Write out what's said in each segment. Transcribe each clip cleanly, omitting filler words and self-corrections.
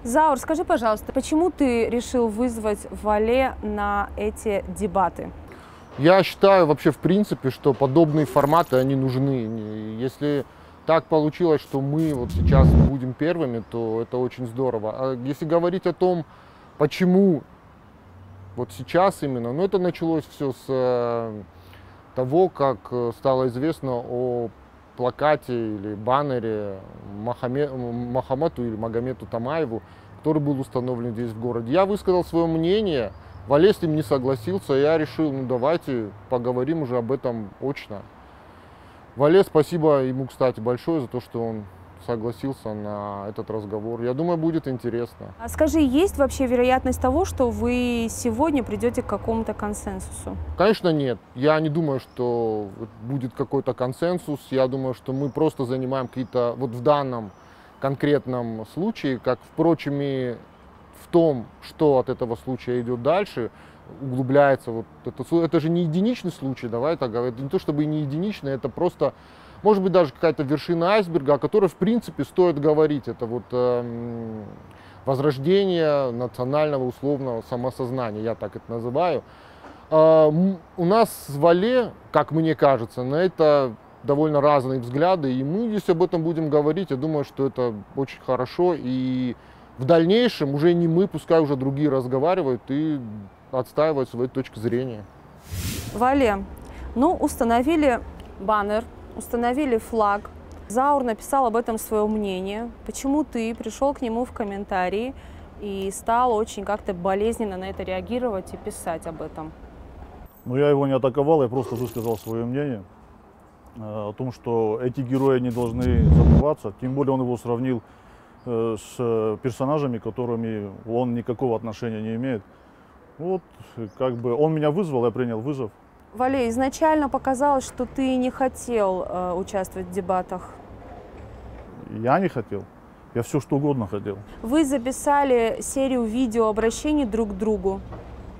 Заур, скажи, пожалуйста, почему ты решил вызвать Вале на эти дебаты? Я считаю вообще в принципе, что подобные форматы, они нужны. Если так получилось, что мы вот сейчас будем первыми, то это очень здорово. А если говорить о том, почему вот сейчас именно, ну это началось все с того, как стало известно о плакате или баннере Мохаммеду или Магомету Томаеву, который был установлен здесь в городе. Я высказал свое мнение, Вале с ним не согласился, я решил, ну давайте поговорим уже об этом очно. Вале, спасибо ему, кстати, большое за то, что он согласился на этот разговор. Я думаю, будет интересно. А скажи, есть вообще вероятность того, что вы сегодня придете к какому-то консенсусу? Конечно, нет. Я не думаю, что будет какой-то консенсус. Я думаю, что мы просто занимаем какие-то, вот в данном конкретном случае, как, впрочем, и в том, что от этого случая идет дальше, углубляется. Вот это же не единичный случай, давай так говорить. Это не то чтобы и не единичный, это просто, может быть, даже какая-то вершина айсберга, о которой, в принципе, стоит говорить. Это вот возрождение национального условного самосознания, я так это называю. У нас с Вале, как мне кажется, на это довольно разные взгляды, и мы, если об этом будем говорить, я думаю, что это очень хорошо, и в дальнейшем уже не мы, пускай уже другие разговаривают и отстаивают свои точки зрения. Вале, ну, установили баннер, установили флаг. Заур написал об этом свое мнение. Почему ты пришел к нему в комментарии и стал очень как-то болезненно на это реагировать и писать об этом? Ну, я его не атаковал, я просто высказал свое мнение о том, что эти герои не должны забываться. Тем более он его сравнил с персонажами, которыми он никакого отношения не имеет. Вот, как бы он меня вызвал, я принял вызов. Вале, изначально показалось, что ты не хотел участвовать в дебатах. Я не хотел. Я все что угодно хотел. Вы записали серию видеообращений друг к другу.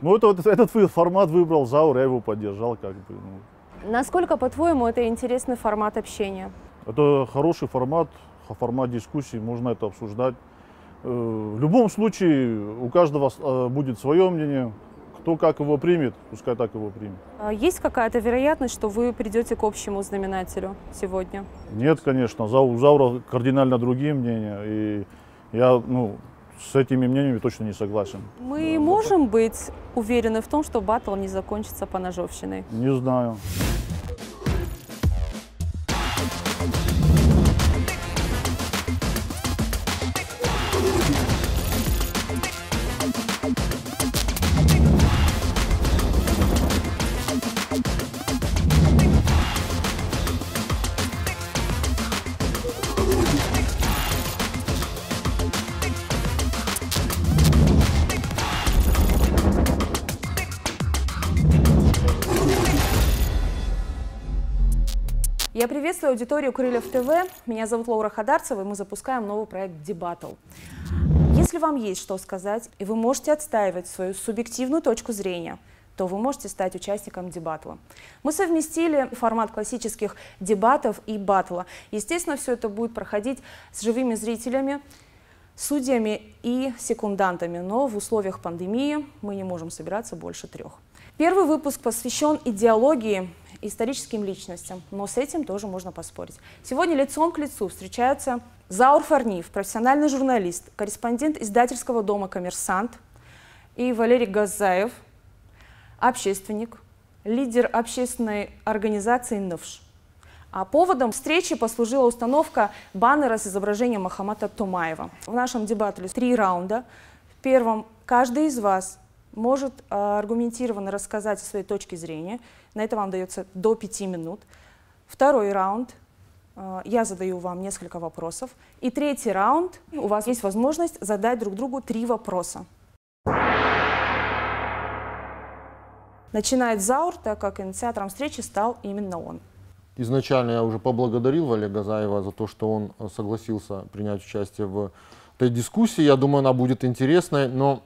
Ну, этот формат выбрал Заур, я его поддержал, как бы. Ну. Насколько, по-твоему, это интересный формат общения? Это хороший формат дискуссии, можно это обсуждать. В любом случае, у каждого будет свое мнение. Кто как его примет, пускай так его примет. Есть какая-то вероятность, что вы придете к общему знаменателю сегодня? Нет, конечно. У Заура кардинально другие мнения. И я с этими мнениями точно не согласен. Мы можем быть уверены в том, что баттл не закончится поножовщиной? Не знаю. Я приветствую аудиторию Крыльев ТВ. Меня зовут Лаура Хадарцева, и мы запускаем новый проект «Дебаттл». Если вам есть что сказать, и вы можете отстаивать свою субъективную точку зрения, то вы можете стать участником дебаттла. Мы совместили формат классических дебатов и баттла. Естественно, все это будет проходить с живыми зрителями, судьями и секундантами, но в условиях пандемии мы не можем собираться больше 3. Первый выпуск посвящен идеологии, историческим личностям, но с этим тоже можно поспорить. Сегодня лицом к лицу встречаются Заур Фарниев, профессиональный журналист, корреспондент издательского дома «Коммерсант», и Валерий Газаев, общественник, лидер общественной организации «НФШ». А поводом встречи послужила установка баннера с изображением Мохаммеда Томаева. В нашем дебате 3 раунда. В первом каждый из вас может аргументированно рассказать о своей точке зрения. На это вам дается до 5 минут. Второй раунд. Я задаю вам несколько вопросов. И третий раунд. У вас есть возможность задать друг другу 3 вопроса. Начинает Заур, так как инициатором встречи стал именно он. Изначально я уже поблагодарил Вале Газаева за то, что он согласился принять участие в этой дискуссии. Я думаю, она будет интересной, но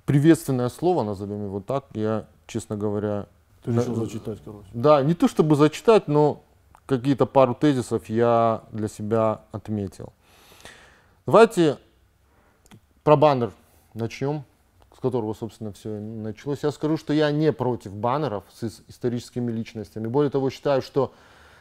приветственное слово, назовем его так, я, честно говоря... Ты решил зачитать, короче. Да, не то чтобы зачитать, но какие-то пару тезисов я для себя отметил. Давайте про баннер начнем, с которого, собственно, все началось. Я скажу, что я не против баннеров с историческими личностями. Более того, считаю, что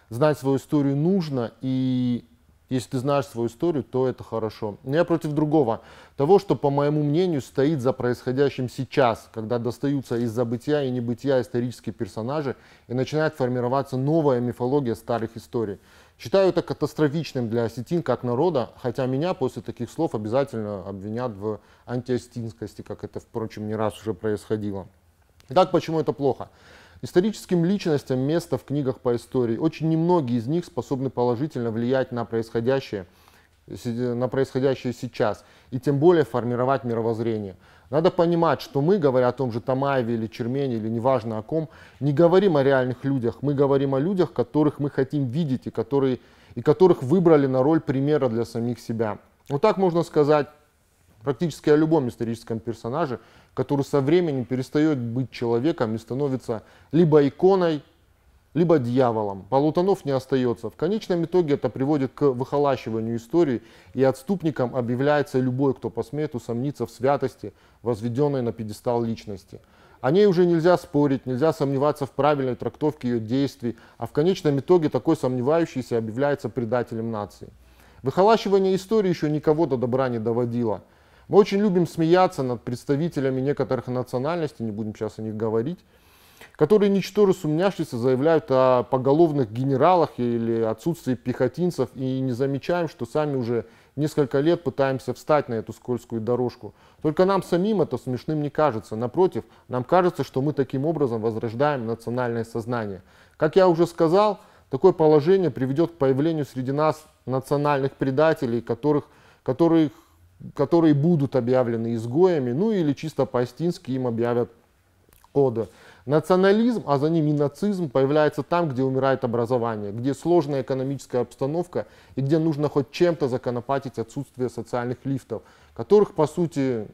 знать свою историю нужно, и если ты знаешь свою историю, то это хорошо. Но я против другого. Того, что, по моему мнению, стоит за происходящим сейчас, когда достаются из забытия и небытия исторические персонажи и начинает формироваться новая мифология старых историй. Считаю это катастрофичным для осетин как народа, хотя меня после таких слов обязательно обвинят в антиосетинскости, как это, впрочем, не раз уже происходило. Итак, почему это плохо? Историческим личностям место в книгах по истории. Очень немногие из них способны положительно влиять на происходящее сейчас, и тем более формировать мировоззрение. Надо понимать, что мы, говоря о том же Тамаеве или Чермене, или неважно о ком, не говорим о реальных людях, мы говорим о людях, которых мы хотим видеть и которых выбрали на роль примера для самих себя. Вот так можно сказать практически о любом историческом персонаже, который со временем перестает быть человеком и становится либо иконой, либо дьяволом. Полутонов не остается. В конечном итоге это приводит к выхолащиванию истории, и отступником объявляется любой, кто посмеет усомниться в святости, возведенной на пьедестал личности. О ней уже нельзя спорить, нельзя сомневаться в правильной трактовке ее действий, а в конечном итоге такой сомневающийся объявляется предателем нации. Выхолащивание истории еще никого до добра не доводило. Мы очень любим смеяться над представителями некоторых национальностей, не будем сейчас о них говорить, которые, ничтоже сумняшися, заявляют о поголовных генералах или отсутствии пехотинцев, и не замечаем, что сами уже несколько лет пытаемся встать на эту скользкую дорожку. Только нам самим это смешным не кажется. Напротив, нам кажется, что мы таким образом возрождаем национальное сознание. Как я уже сказал, такое положение приведет к появлению среди нас национальных предателей, которые будут объявлены изгоями, ну или чисто по-астински им объявят ода. Национализм, а за ним и нацизм, появляется там, где умирает образование, где сложная экономическая обстановка и где нужно хоть чем-то законопатить отсутствие социальных лифтов, которых, по сути,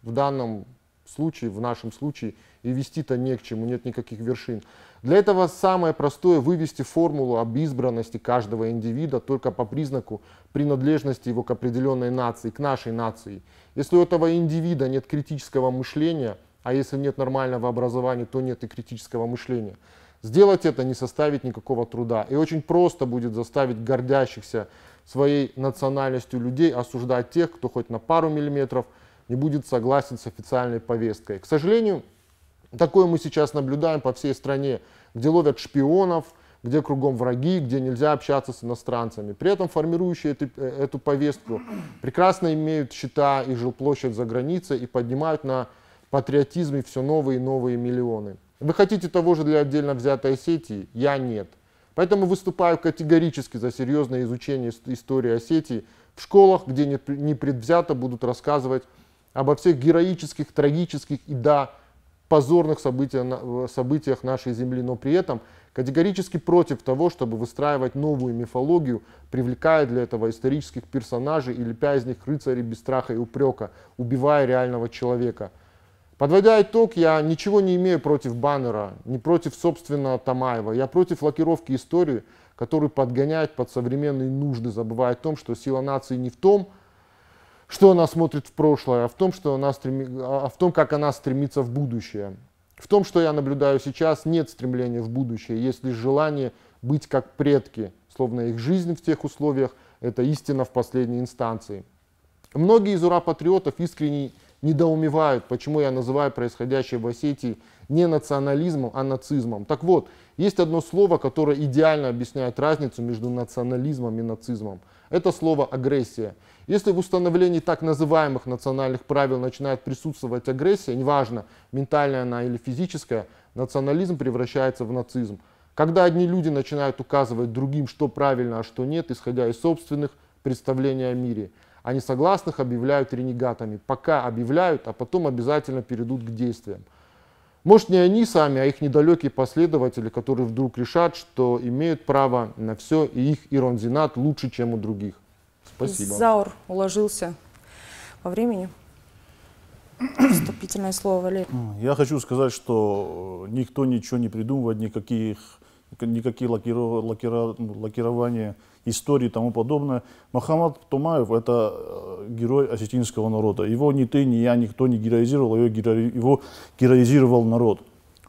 в данном случае, в нашем случае, и вести-то не к чему, нет никаких вершин. Для этого самое простое — вывести формулу об избранности каждого индивида только по признаку принадлежности его к определенной нации, к нашей нации. Если у этого индивида нет критического мышления, а если нет нормального образования, то нет и критического мышления, сделать это не составит никакого труда. И очень просто будет заставить гордящихся своей национальностью людей осуждать тех, кто хоть на пару миллиметров не будет согласен с официальной повесткой. К сожалению, такое мы сейчас наблюдаем по всей стране, где ловят шпионов, где кругом враги, где нельзя общаться с иностранцами. При этом формирующие эту повестку прекрасно имеют счета и жилплощадь за границей и поднимают на патриотизме все новые и новые миллионы. Вы хотите того же для отдельно взятой Осетии? Я нет. Поэтому выступаю категорически за серьезное изучение истории Осетии в школах, где непредвзято будут рассказывать обо всех героических, трагических и, да, позорных событиях нашей земли, но при этом категорически против того, чтобы выстраивать новую мифологию, привлекая для этого исторических персонажей и лепя из них рыцарей без страха и упрека, убивая реального человека. Подводя итог, я ничего не имею против баннера, не против собственного Тамаева. Я против лакировки истории, которую подгоняет под современные нужды, забывая о том, что сила нации не в том, что она смотрит в прошлое, а в том, как она стремится в будущее. В том, что я наблюдаю сейчас, нет стремления в будущее, есть лишь желание быть как предки, словно их жизнь в тех условиях — это истина в последней инстанции. Многие из ура-патриотов искренне недоумевают, почему я называю происходящее в Осетии не национализмом, а нацизмом. Так вот, есть одно слово, которое идеально объясняет разницу между национализмом и нацизмом. Это слово агрессия. Если в установлении так называемых национальных правил начинает присутствовать агрессия, неважно, ментальная она или физическая, национализм превращается в нацизм. Когда одни люди начинают указывать другим, что правильно, а что нет, исходя из собственных представлений о мире, а несогласных объявляют ренегатами. Пока объявляют, а потом обязательно перейдут к действиям. Может, не они сами, а их недалекие последователи, которые вдруг решат, что имеют право на все, и их иронзинат лучше, чем у других. Спасибо. Заур уложился во времени. Вступительное слово, Валерий. Я хочу сказать, что никто ничего не придумывает, никаких никакие лакирования истории и тому подобное. Мохаммад Томаев – это герой осетинского народа. Его ни ты, ни я, никто не героизировал, его героизировал народ,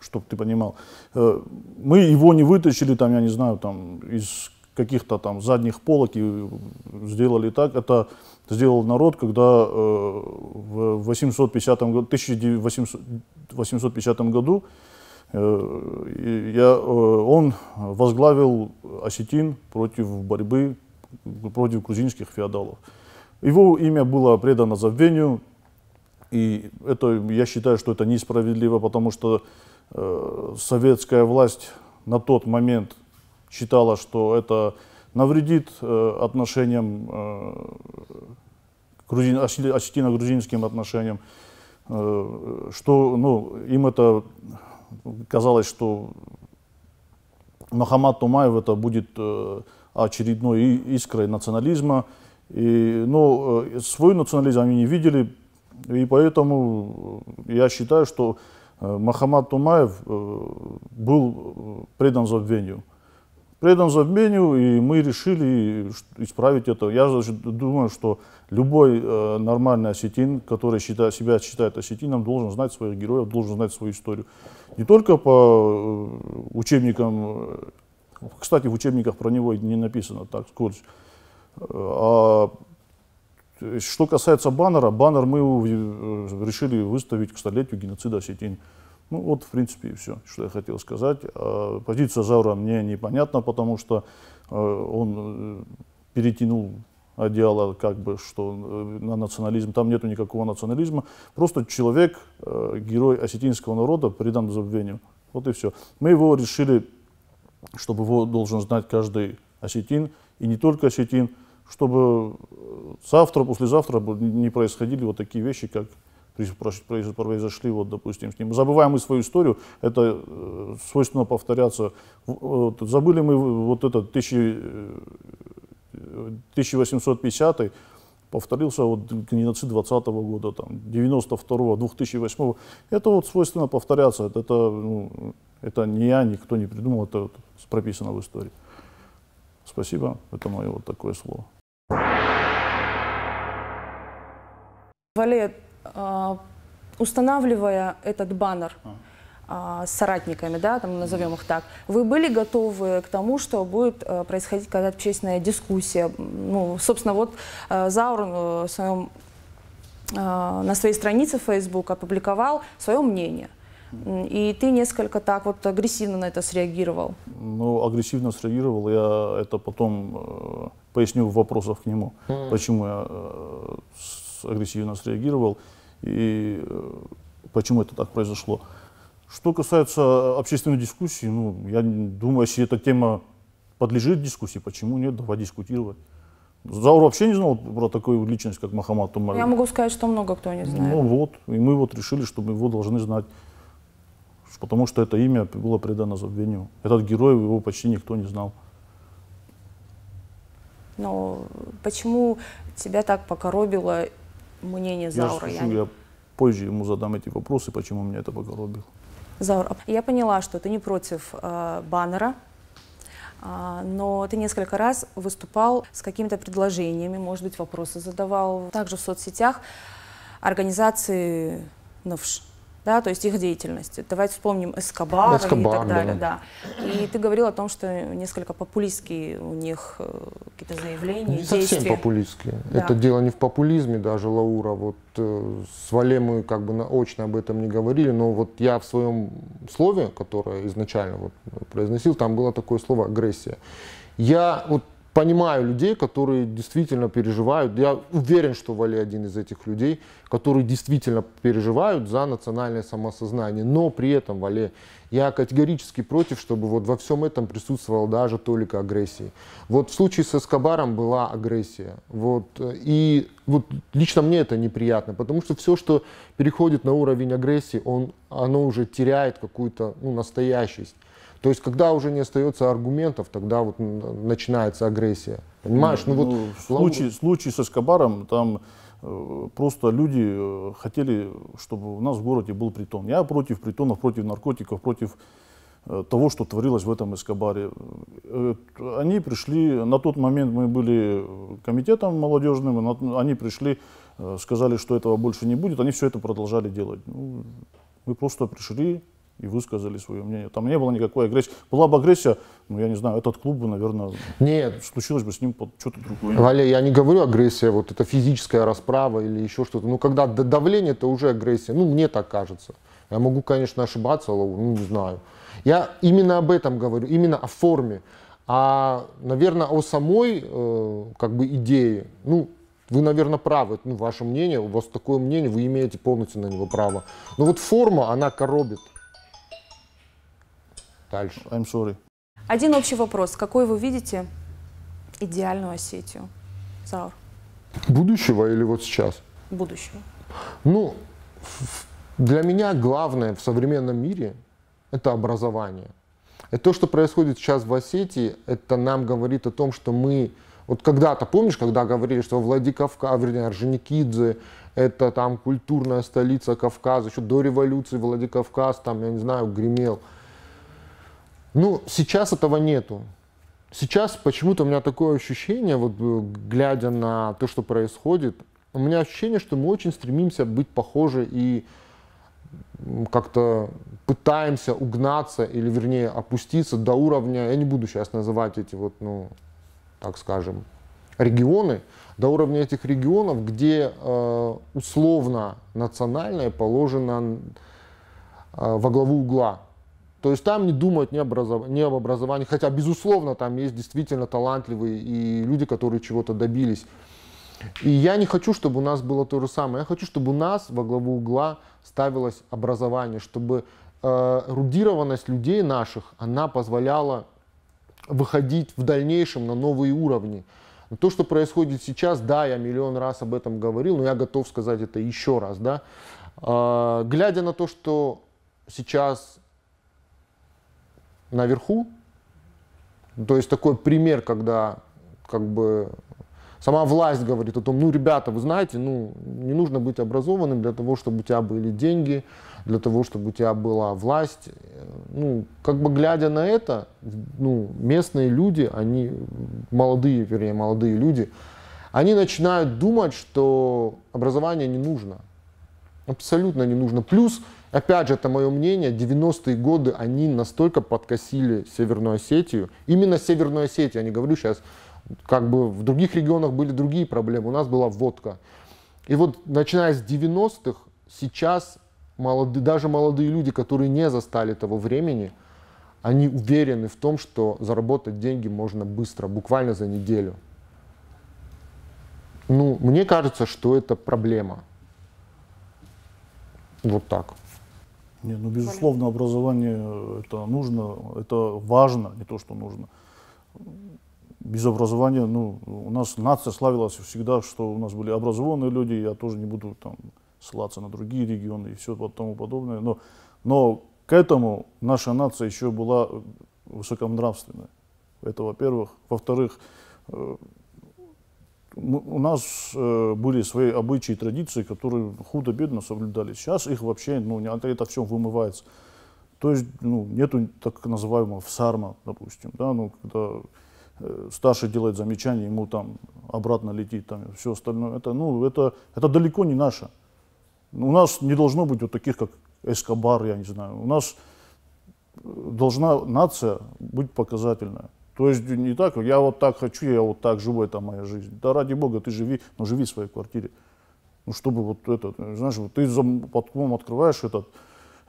чтобы ты понимал. Мы его не вытащили, там, я не знаю, там, из каких-то там задних полок и сделали так. Это сделал народ, когда в 1850 году он возглавил осетин против борьбы против грузинских феодалов. Его имя было предано забвению, и это, я считаю, что это несправедливо, потому что советская власть на тот момент считала, что это навредит отношениям, осетино-грузинским отношениям, что им это казалось, что Мохаммад Томаев это будет очередной искрой национализма. Но свой национализм они не видели, и поэтому я считаю, что Мохаммад Томаев был предан забвению. Предан забвению, и мы решили исправить это. Я думаю, что любой нормальный осетин, который себя считает осетином, должен знать своих героев, должен знать свою историю. Не только по учебникам, кстати, в учебниках про него не написано так скользь. А что касается баннера, баннер мы решили выставить к столетию геноцида осетин. Ну вот, в принципе, и все, что я хотел сказать. Позиция Заура мне непонятна, потому что он перетянул одеяло, как бы, что на национализм. Там нету никакого национализма. Просто человек, герой осетинского народа, предан забвению. Вот и все. Мы его решили, чтобы его должен знать каждый осетин, и не только осетин, чтобы завтра, послезавтра не происходили вот такие вещи, как произошли, вот, допустим, с ним. Забываем мы свою историю, это свойственно повторяться. Вот, забыли мы вот этот 1850-й, повторился вот геноцид 20-го года, там, 92-го, 2008-го. Это вот свойственно повторяться. Это не я, никто не придумал, это вот прописано в истории. Спасибо, это мое вот такое слово. Вале, устанавливая этот баннер с соратниками, да, там, назовем их так, вы были готовы к тому, что будет происходить какая-то общественная дискуссия? Ну, собственно, вот Заур на своей странице в Facebook опубликовал свое мнение. И ты несколько так вот агрессивно на это среагировал. Ну, агрессивно среагировал, я это потом поясню в вопросах к нему, почему я агрессивно среагировал и почему это так произошло. Что касается общественной дискуссии, ну, я думаю, если эта тема подлежит дискуссии, почему нет, давай дискутировать. Заур вообще не знал про такую личность, как Мохаммад Томаев. Я могу сказать, что много кто не знает. Ну вот, и мы вот решили, что мы его должны знать, потому что это имя было предано забвению. Этот герой, его почти никто не знал. Но почему тебя так покоробило мнение Заура? Я позже ему задам эти вопросы, почему меня это покоробило. Заур, я поняла, что ты не против баннера, но ты несколько раз выступал с какими-то предложениями, может быть, вопросы задавал. Также в соцсетях организации НФШ, да, то есть их деятельности. Давайте вспомним Эскобар и так далее. Да. И ты говорил о том, что несколько популистские у них какие-то заявления, не совсем популистские. Да. Это дело не в популизме даже Лаура. Вот с Вале мы как бы очно об этом не говорили, но вот я в своем слове, которое изначально вот произносил, там было такое слово агрессия. Я вот понимаю людей, которые действительно переживают. Я уверен, что Вале один из этих людей, которые действительно переживают за национальное самосознание. Но при этом, Вале, я категорически против, чтобы вот во всем этом присутствовала даже толика агрессии. Вот в случае с Эскобаром была агрессия. Вот, и вот лично мне это неприятно, потому что все, что переходит на уровень агрессии, оно уже теряет какую-то настоящесть. То есть, когда уже не остается аргументов, тогда вот начинается агрессия. Понимаешь? В случае с Эскобаром, там просто люди хотели, чтобы у нас в городе был притон. Я против притонов, против наркотиков, против того, что творилось в этом Эскобаре. Они пришли, на тот момент мы были комитетом молодежным, они пришли, сказали, что этого больше не будет, они все это продолжали делать. Ну, мы просто пришли и высказали свое мнение. Там не было никакой агрессии. Была бы агрессия, ну я не знаю, этот клуб бы, наверное, нет, случилось бы с ним что-то другое. Валя, я не говорю агрессия, вот это физическая расправа или еще что-то. Ну, когда давление, это уже агрессия. Ну, мне так кажется. Я могу, конечно, ошибаться, ну, не знаю. Я именно об этом говорю, именно о форме. А, наверное, о самой как бы идее, ну, вы, наверное, правы, ну, ваше мнение, у вас такое мнение, вы имеете полностью на него право. Но вот форма, она коробит. Дальше. I'm sorry. Один общий вопрос. Какой вы видите идеальную Осетию? Заур, Будущего или вот сейчас? будущего. Ну, для меня главное в современном мире – это образование. И то, что происходит сейчас в Осетии, это нам говорит о том, что мы… Вот когда-то, помнишь, когда говорили, что Владикавказ, вернее, Орджоникидзе – это там культурная столица Кавказа, еще до революции Владикавказ, там, я не знаю, гремел. Ну, сейчас этого нету. Сейчас почему-то у меня такое ощущение, вот глядя на то, что происходит, у меня ощущение, что мы очень стремимся быть похожи и как-то пытаемся угнаться, или вернее опуститься до уровня, я не буду сейчас называть эти вот, ну, так скажем, регионы, до уровня этих регионов, где условно национальное положено во главу угла. То есть там не думают ни об образовании, хотя, безусловно, там есть действительно талантливые и люди, которые чего-то добились. И я не хочу, чтобы у нас было то же самое. Я хочу, чтобы у нас во главу угла ставилось образование, чтобы эрудированность людей наших, она позволяла выходить в дальнейшем на новые уровни. Но то, что происходит сейчас, да, я миллион раз об этом говорил, но я готов сказать это еще раз. Да? Глядя на то, что сейчас наверху, то есть такой пример, когда как бы сама власть говорит о том, ну, ребята, вы знаете, ну, не нужно быть образованным для того, чтобы у тебя были деньги, для того, чтобы у тебя была власть. Ну, как бы глядя на это, ну, местные люди, они, молодые люди, они начинают думать, что образование не нужно. Абсолютно не нужно. Плюс, опять же, это мое мнение, 90-е годы, они настолько подкосили Северную Осетию, именно Северную Осетию, я не говорю сейчас, как бы в других регионах были другие проблемы, у нас была водка. И вот начиная с 90-х, сейчас даже молодые люди, которые не застали того времени, они уверены в том, что заработать деньги можно быстро, буквально за неделю. Ну, мне кажется, что это проблема. Вот так. Нет, ну, безусловно, образование это нужно, это важно, не то, что нужно. Без образования, ну, у нас нация славилась всегда, что у нас были образованные люди, я тоже не буду там ссылаться на другие регионы и все тому подобное, но к этому наша нация еще была высоконравственной. Это, во-первых. Во-вторых, у нас были свои обычаи и традиции, которые худо-бедно соблюдались. Сейчас их вообще, ну, это все вымывается. То есть, ну, нету так называемого всарма, допустим, да, ну, когда старший делает замечание, ему там обратно летит, там, все остальное. Это, ну, это далеко не наше. У нас не должно быть вот таких, как Эскобар, я не знаю. У нас должна нация быть показательная. То есть не так, я вот так хочу, я вот так живу, это моя жизнь. Да ради бога, ты живи, но живи в своей квартире. Ну, чтобы вот это, знаешь, вот ты под окном открываешь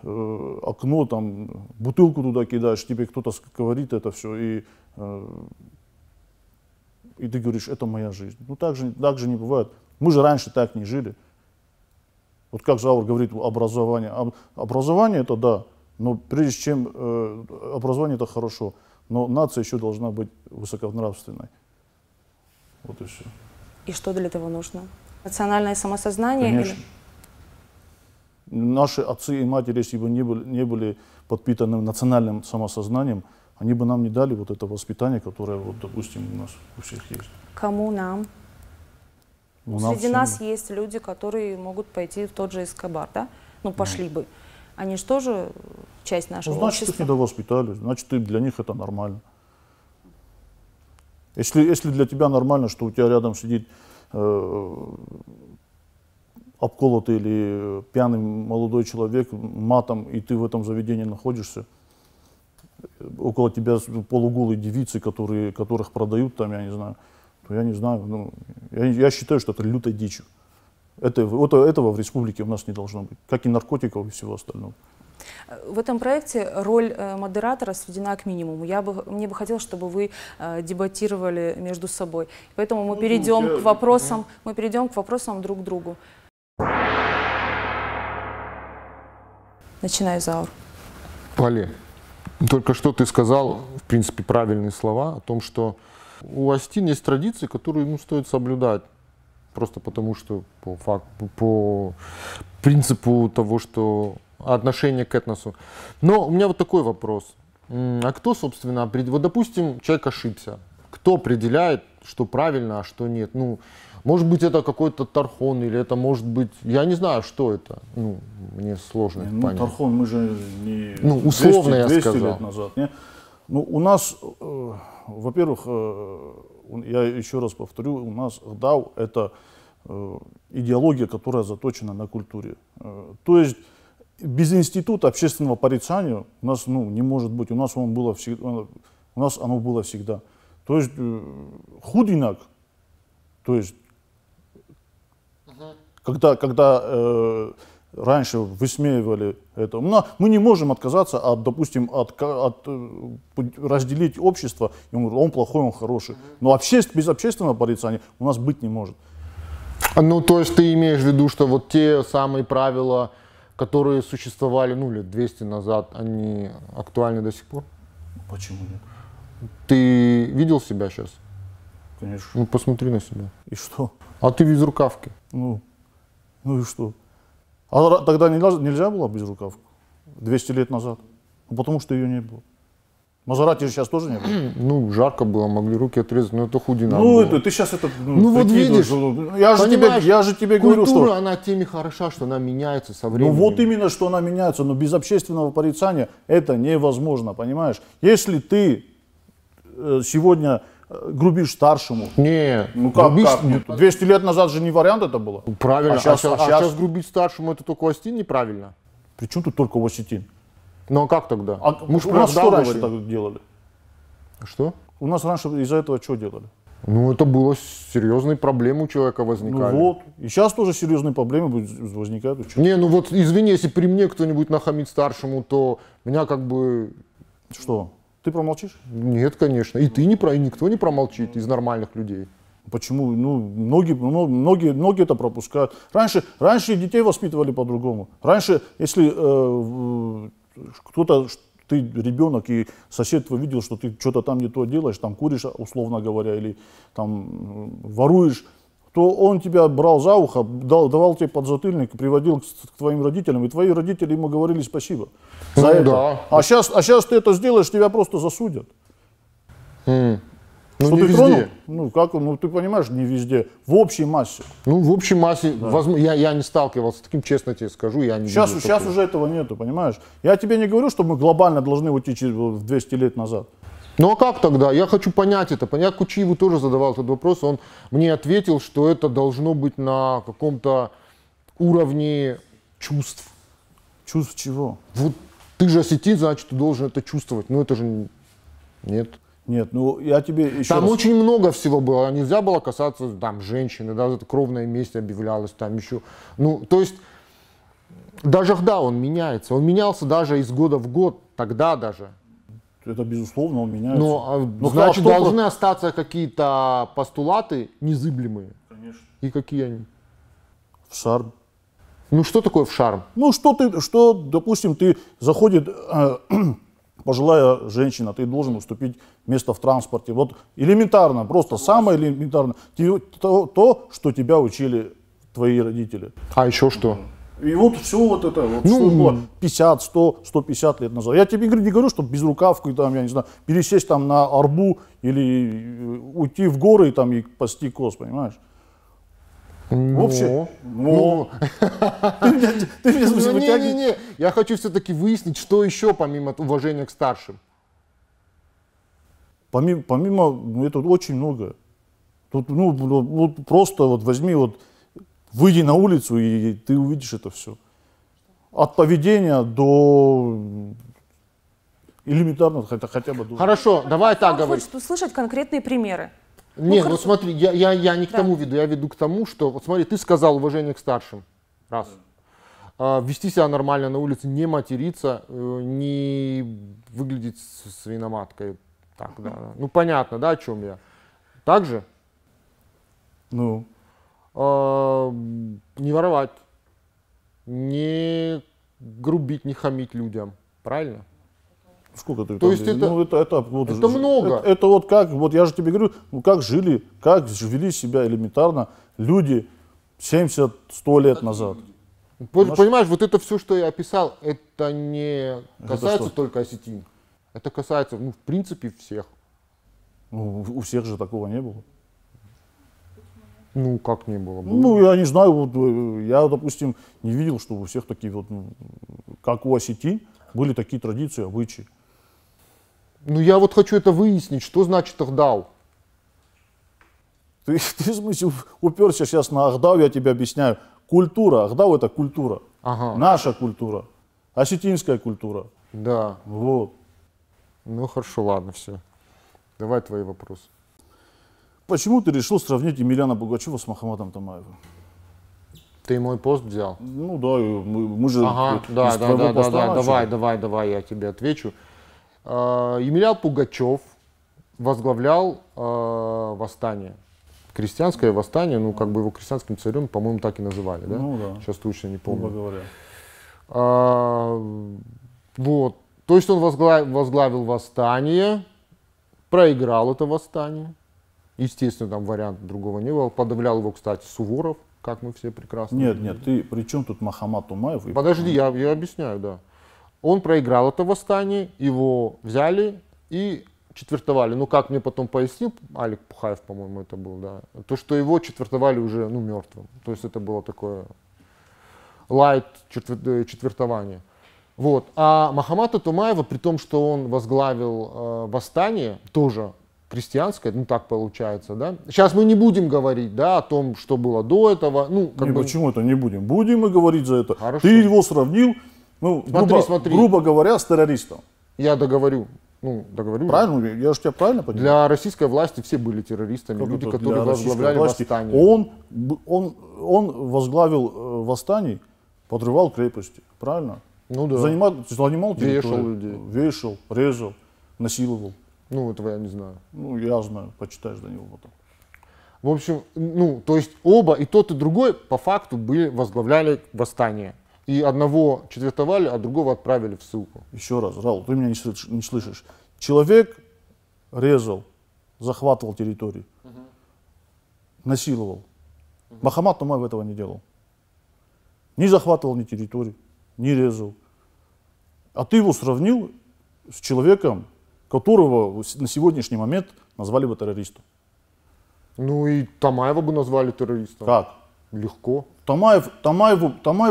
окно, там, бутылку туда кидаешь, тебе кто-то говорит это все, и ты говоришь, это моя жизнь. Ну, так же не бывает. Мы же раньше так не жили. Вот как Заур говорит, образование. Образование это да, но прежде чем образование это хорошо, но нация еще должна быть высоконравственной. Вот и все. И что для этого нужно? Национальное самосознание? Конечно. Или... Наши отцы и матери, если бы не были подпитаны национальным самосознанием, они бы нам не дали вот это воспитание, которое, вот, допустим, у нас у всех есть. Кому нам? Ну, Среди нас есть люди, которые могут пойти в тот же Эскобар, да? Ну, пошли бы. Они же тоже часть нашего Ну, значит, их общества. недовоспитали, значит, для них это нормально. Если для тебя нормально, что у тебя рядом сидит обколотый или пьяный молодой человек матом, и ты в этом заведении находишься, около тебя полуголые девицы, которых продают там, я не знаю, то я не знаю, ну, я считаю, что это лютой дичью. Этого в республике у нас не должно быть, как и наркотиков и всего остального. В этом проекте роль модератора сведена к минимуму. Мне бы хотелось, чтобы вы дебатировали между собой. Поэтому мы перейдем к вопросам друг к другу. Начинаю, Заур. Поле, только что ты сказал, в принципе, правильные слова о том, что у Остин есть традиции, которые стоит соблюдать. Просто потому, что по принципу того, что отношение к этносу. Но у меня вот такой вопрос. А кто, собственно, вот, допустим, человек ошибся. Кто определяет, что правильно, а что нет? Ну, может быть, это какой-то тархон, или это может быть... Я не знаю, что это. Ну, мне сложно это понять. Тархон мы же не... Ну, условно 200 я сказал. лет назад. Не? Ну, у нас, во-первых, я еще раз повторю, у нас ГДАУ — это идеология, которая заточена на культуре. То есть без института общественного порицания у нас не может быть. У нас оно было всегда. То есть худинак, то есть когда раньше высмеивали это, мы не можем отказаться от, допустим, разделить общество, и он плохой, он хороший. Но без общественного порицания у нас быть не может. Ну, то есть ты имеешь в виду, что вот те самые правила, которые существовали, лет 200 назад, они актуальны до сих пор? Почему нет? Ты видел себя сейчас? Конечно. Ну, посмотри на себя. И что? А ты без рукавки. Ну и что? А тогда нельзя было без рукавки? 200 лет назад? Ну, потому что ее не было. Мазерати же сейчас тоже не было. Ну, жарко было, могли руки отрезать, но это худина. Ты сейчас это... вот видишь, я же тебе говорю, что... Культура, она тем и хороша, что она меняется со временем. Ну вот именно, что она меняется, но без общественного порицания это невозможно, понимаешь? Если ты сегодня грубишь старшему... Не, ну как? 200 лет назад же не вариант это было. Правильно, а сейчас грубить старшему это только у Остин неправильно. Причем тут только у осетин? Ну а как тогда? У нас что раньше так делали? Что? У нас раньше из-за этого что делали? Ну это было серьезные проблемы у человека возникали. Ну вот, и сейчас тоже серьезные проблемы возникают. Не, ну вот извини, если при мне кто-нибудь нахамит старшему, то меня как бы... Что? Ты промолчишь? Нет, конечно. И ты никто не промолчит из нормальных людей. Почему? Ну, многие это пропускают. Раньше детей воспитывали по-другому. Раньше, если ты ребенок, и сосед твой видел, что ты что-то там не то делаешь, там куришь, условно говоря, или там воруешь, то он тебя брал за ухо, давал тебе подзатыльник, приводил к твоим родителям, и твои родители ему говорили спасибо за это. Да. А сейчас ты это сделаешь, тебя просто засудят. Ну, что не ты везде. тронул? Ты понимаешь, не везде. В общей массе. Ну, в общей массе, да. Я не сталкивался с таким, честно тебе скажу, я не видел Сейчас уже этого нету, понимаешь? Я тебе не говорю, что мы глобально должны уйти в 200 лет назад. Ну а как тогда? Я хочу понять это. Я Кучиеву тоже задавал этот вопрос, он мне ответил, что это должно быть на каком-то уровне чувств. Чувств чего? Вот ты же осетин, значит, ты должен это чувствовать. Ну это же нет. Нет, ну я тебе еще там раз... очень много всего было. Нельзя было касаться там женщины, да, это кровная месть объявлялась там еще. Ну, то есть, даже да, он меняется. Он менялся даже из года в год, тогда даже. Это безусловно, он меняется. Но значит, должны остаться какие-то постулаты незыблемые. Конечно. И какие они? В шарм. Ну, что такое в шарм? Ну, допустим, заходит пожилая женщина, ты должен уступить место в транспорте. Вот элементарно, просто самое элементарное. То, что тебя учили твои родители. А еще что? И вот все вот это, что было 50, 100, 150 лет назад. Я тебе не говорю, что без рукавки, там, я не знаю, пересесть там на арбу или уйти в горы там, и пасти коз, понимаешь? Вообще. Ну, Ты меня в смысле вытягиваешь? не, я хочу все-таки выяснить, что еще помимо уважения к старшим. Помимо это очень много. Тут, ну, вот просто вот возьми, вот, выйди на улицу, и ты увидишь это все. От поведения до элементарно хотя бы... Хорошо, давай так Вам говорить. хочет услышать конкретные примеры. Не, ну хорошо. смотри, я не к Да. тому веду, я веду к тому, что, вот смотри, ты сказал уважение к старшим, раз. Вести себя нормально на улице, не материться, не выглядеть свиноматкой. Так, да. Ну понятно, да, о чем я. Также Ну, не воровать, не грубить, не хамить людям, правильно? сколько ты То там, есть это- ну, это, вот, это много. Это вот как, вот я же тебе говорю, ну как жили, как вели себя элементарно люди 70-100 лет назад. Понимаешь, вот это все, что я описал, это не касается что? только осетин. Это касается, ну, в принципе, всех. Ну, у всех же такого не было. Ну, как не было. Было. Ну, я не знаю, вот, я, допустим, не видел, что у всех такие вот, ну, как у осетин, были такие традиции, обычаи. Ну, я вот хочу это выяснить, что значит Ахдау. Ты в смысле уперся сейчас на Ахдау, я тебе объясняю. Культура, Ахдау это культура. Ага. Наша культура. Осетинская культура. Да. Вот. Ну, хорошо, ладно, все. Давай твои вопросы. Почему ты решил сравнить Емельяна Пугачева с Мохаммадом Томаевым? Ты мой пост взял? Ну да, мы же Ага, из да, твоего поста начали. давай, я тебе отвечу. Емельян Пугачев возглавлял восстание. Крестьянское восстание, ну, как бы его крестьянским царем, по-моему, так и называли, да? Ну да, Сейчас точно не грубо помню. говоря. Вот. То есть он возглавил восстание, проиграл это восстание. Естественно, там варианта другого не было. Подавлял его, кстати, Суворов, как мы все прекрасно Нет, знаем. нет, ты при чем тут Мохаммад Томаев? Подожди, я объясняю, да. Он проиграл это восстание, его взяли и четвертовали. Ну, как мне потом пояснил Алик Пухаев, по-моему, это был, да, то, что его четвертовали уже, ну, мертвым. То есть это было такое лайт четвертование. Вот. А Мохаммада Томаева, при том, что он возглавил восстание, тоже крестьянское, ну так получается, да. Сейчас мы не будем говорить, да, о том, что было до этого. Ну, как Не, бы... почему это не будем? Будем мы говорить за это. Хорошо. Ты его сравнил, ну, Смотри. грубо говоря, с террористом. Я договорю. Ну, договорю. Правильно? Я же тебя правильно понимаю? Для российской власти все были террористами, Как люди, это которые для российской возглавляли власти? восстание. Он возглавил восстание, подрывал крепости, правильно? Ну да. Занимал Вешал территорию, людей. вешал, резал, насиловал. Ну, этого я не знаю. Ну, я знаю, почитаешь до него потом. В общем, ну, то есть оба, и тот, и другой, по факту, возглавляли восстание. И одного четвертовали, а другого отправили в ссылку. Еще раз, Раул, ты меня не слышишь. Человек резал, захватывал территорию, насиловал. Мохаммад Томаев этого не делал. Не захватывал ни территорию, не резал. А ты его сравнил с человеком, которого на сегодняшний момент назвали бы террористом. Ну и Томаева бы назвали террористом. Как? Легко. Томаев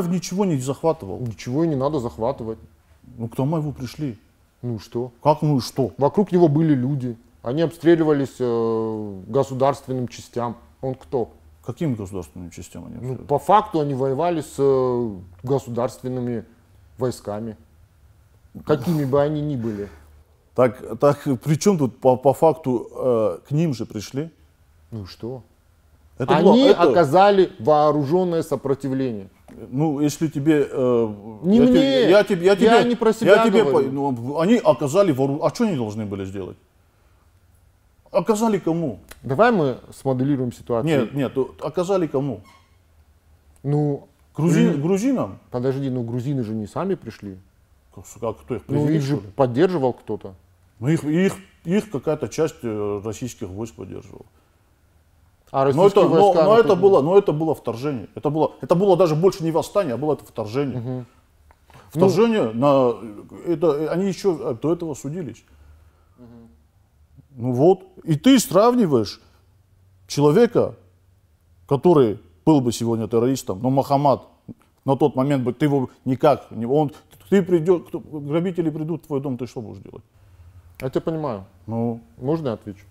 ничего не захватывал. Ничего и не надо захватывать. Ну, к Томаеву пришли. Ну и что? Как, ну и что? Вокруг него были люди. Они обстреливались государственным частям. Он кто? Каким государственным частям они Ну, обстреливали? по факту они воевали с государственными войсками. Какими бы они ни были. Так при чем тут по факту к ним же пришли? Ну и что? Это Они это- оказали вооруженное сопротивление. Ну, если тебе... Не я мне. тебе- я тебе, Я не про себя я тебе говорю. ну, они оказали вооружение. А что они должны были сделать? Оказали кому? Давай мы смоделируем ситуацию. Нет, оказали кому? Ну, Грузинам? подожди, ну грузины же не сами пришли. Как, кто их Ну президент, их же что ли? поддерживал кто-то. Ну, их какая-то часть российских войск поддерживала. А Но российские войска... это было вторжение. Это было даже больше не восстание, а было это вторжение. Вторжение они еще до этого судились. Ну вот. И ты сравниваешь человека, который был бы сегодня террористом, но Мохаммад на тот момент бы ты его никак, ты придет, грабители придут в твой дом, ты что будешь делать? Я тебя понимаю. Ну, Можно я отвечу?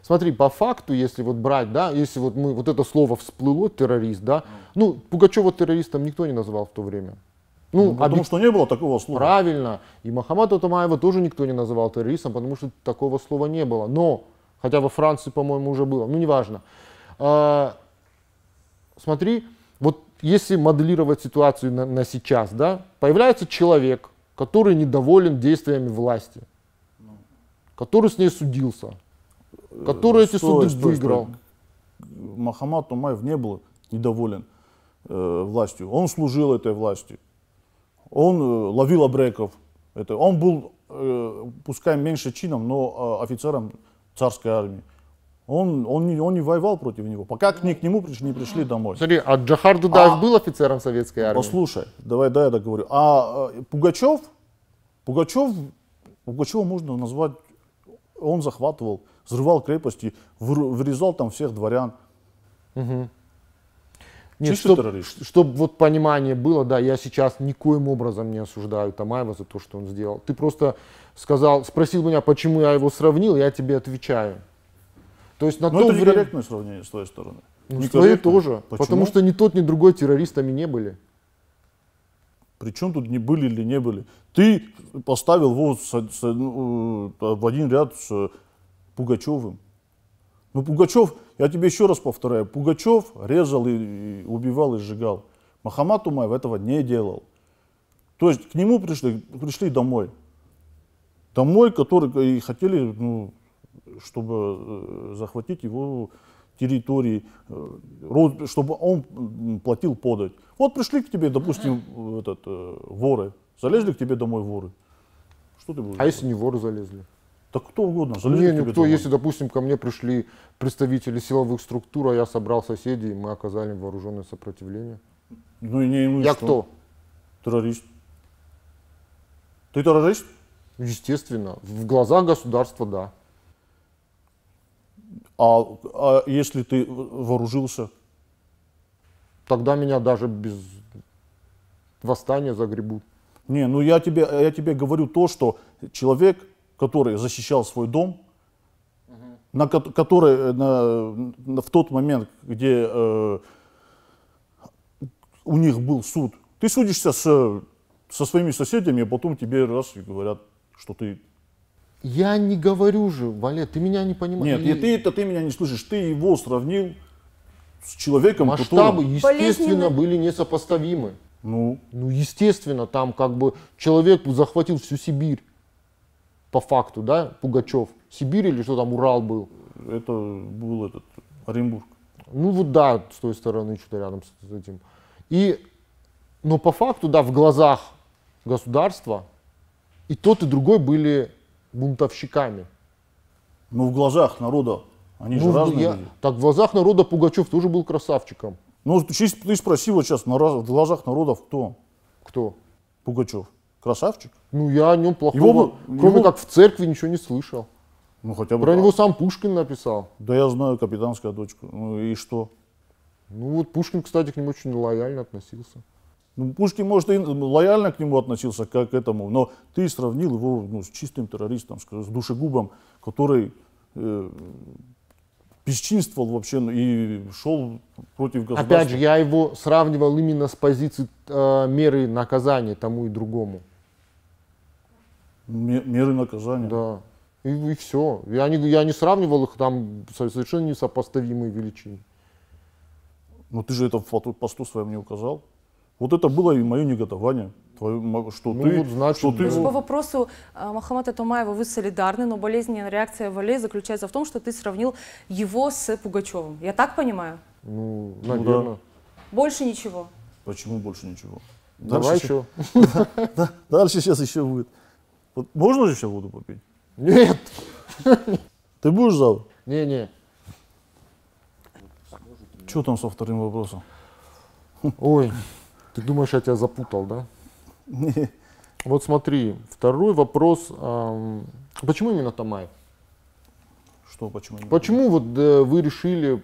Смотри, по факту, если вот брать, да, если вот мы, вот это слово всплыло, террорист, да, ну, Пугачева террористом никто не называл в то время. Ну, потому что не было такого слова. Правильно. И Мохаммада Томаева тоже никто не называл террористом, потому что такого слова не было. Но, хотя во Франции, по-моему, уже было, ну, неважно. Смотри, вот если моделировать ситуацию на сейчас, да, появляется человек, который недоволен действиями власти, который с ней судился, который эти суды выиграл. Мохаммад Томаев не был недоволен властью. Он служил этой власти. Он ловил абреков. Он был, пускай меньше чином, но офицером царской армии. Он не воевал против него, пока к нему не пришли домой. Смотри, а Джохар Дудаев был офицером советской армии? Послушай, давай я договорю. А Пугачева можно назвать, он захватывал, взрывал крепости, вырезал там всех дворян. Угу. Нет, чтобы вот понимание было, да, я сейчас никоим образом не осуждаю Томаева за то, что он сделал. Ты просто спросил меня, почему я его сравнил, я тебе отвечаю. То есть на это некорректное сравнение с твоей стороны. Ну, с твоей тоже. Почему? Потому что ни тот, ни другой террористами не были. Причем тут не были или не были? Ты поставил его в один ряд с Пугачевым. Ну, Пугачев, я тебе еще раз повторяю, Пугачев резал и убивал и сжигал. Мохаммад Томаев этого не делал. То есть к нему пришли домой. Домой, которые и хотели, ну, чтобы захватить его территории, чтобы он платил подать. Вот пришли к тебе, допустим, воры, залезли к тебе домой воры. Что ты будешь делать? Если не воры залезли? Так кто угодно. Залезли к тебе домой. Если, допустим, ко мне пришли представители силовых структур, а я собрал соседей, и мы оказали вооруженное сопротивление. Я кто? Террорист. Ты террорист? Естественно. В глазах государства, да. А если ты вооружился? Тогда меня даже без восстания загребут. Не, ну я тебе говорю то, что человек, который защищал свой дом, который в тот момент, где у них был суд, ты судишься со своими соседями, а потом тебе раз и говорят, что ты... Я не говорю же, Валет, ты меня не понимаешь. Нет, ты меня не слышишь, ты его сравнил с человеком, масштабы, естественно, были несопоставимы. Ну, естественно, там как бы человек захватил всю Сибирь, по факту, да, Пугачев. Сибирь или что там, Урал был? Это был Оренбург. Ну вот да, с той стороны, что-то рядом с этим. Но по факту, да, в глазах государства и тот, и другой были бунтовщиками. Ну в глазах народа, они же разные люди. Так в глазах народа Пугачев тоже был красавчиком. Ну ты спроси вот сейчас, в глазах народов кто? Кто? Пугачев. Красавчик? Ну я о нем плохого, кроме как в церкви, ничего не слышал. Ну хотя бы. Про него сам Пушкин написал. Да я знаю, капитанская дочка. Ну и что? Ну вот Пушкин, кстати, к нему очень лояльно относился. Ну, Пушкин, может, и лояльно к нему относился, как к этому, но ты сравнил его с чистым террористом, с душегубом, который бесчинствовал вообще и шел против государства. Опять же, я его сравнивал именно с позиции меры наказания тому и другому. Меры наказания? Да. И все. Я не сравнивал их, там совершенно несопоставимые величины. Но ты же это в посту своем не указал. Вот это было и мое негодование. По вопросу Мохаммада Томаева вы солидарны, но болезненная реакция Вале заключается в том, что ты сравнил его с Пугачевым. Я так понимаю? Ну, наверное. Ну, да. Больше ничего? Почему больше ничего? Давай еще. Дальше сейчас еще будет. Вот можно же еще воду попить? Нет. Ты будешь завтра? Не. Что там со вторым вопросом? Ой, ты думаешь, я тебя запутал, да? Не. Вот смотри, второй вопрос. Почему именно Томаев? Что, почему? Почему вот вы решили